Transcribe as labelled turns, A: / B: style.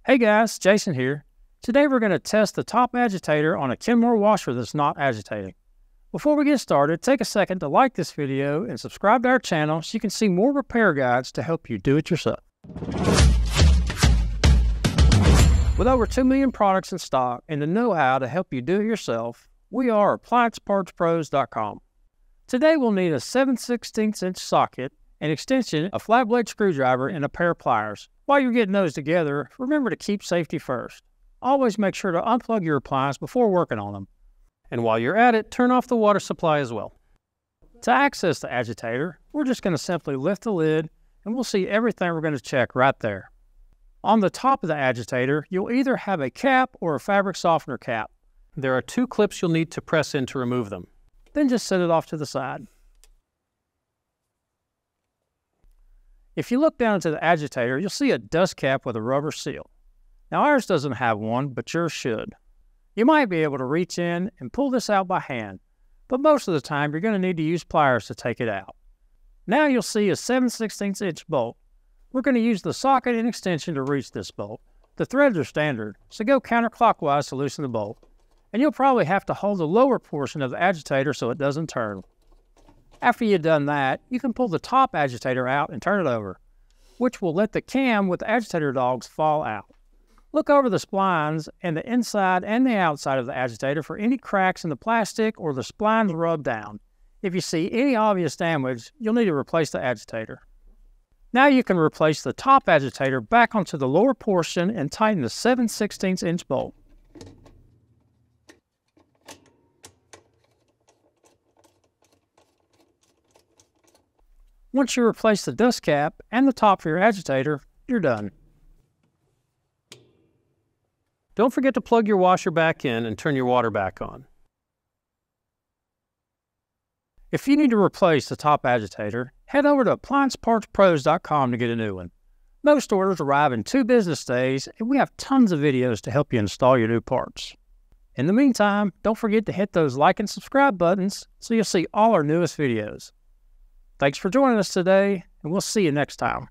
A: Hey guys, Jason here. Today we're going to test the top agitator on a Kenmore washer that's not agitating. Before we get started, take a second to like this video and subscribe to our channel so you can see more repair guides to help you do it yourself. With over 2 million products in stock and the know-how to help you do it yourself, we are AppliancePartsPros.com. Today we'll need a 7/16 inch socket, an extension, a flatblade screwdriver, and a pair of pliers. While you're getting those together, remember to keep safety first. Always make sure to unplug your appliance before working on them. And while you're at it, turn off the water supply as well. To access the agitator, we're just going to simply lift the lid and we'll see everything we're going to check right there. On the top of the agitator, you'll either have a cap or a fabric softener cap. There are 2 clips you'll need to press in to remove them. Then just set it off to the side. If you look down into the agitator, you'll see a dust cap with a rubber seal. Now ours doesn't have one, but yours should. You might be able to reach in and pull this out by hand, but most of the time you're going to need to use pliers to take it out. Now you'll see a 7/16 inch bolt. We're going to use the socket and extension to reach this bolt. The threads are standard, so go counterclockwise to loosen the bolt. And you'll probably have to hold the lower portion of the agitator so it doesn't turn. After you've done that, you can pull the top agitator out and turn it over, which will let the cam with the agitator dogs fall out. Look over the splines and the inside and the outside of the agitator for any cracks in the plastic or the splines rubbed down. If you see any obvious damage, you'll need to replace the agitator. Now you can replace the top agitator back onto the lower portion and tighten the 7/16 inch bolt. Once you replace the dust cap and the top for your agitator, you're done. Don't forget to plug your washer back in and turn your water back on. If you need to replace the top agitator, head over to AppliancePartsPros.com to get a new one. Most orders arrive in 2 business days, and we have tons of videos to help you install your new parts. In the meantime, don't forget to hit those like and subscribe buttons so you'll see all our newest videos. Thanks for joining us today, and we'll see you next time.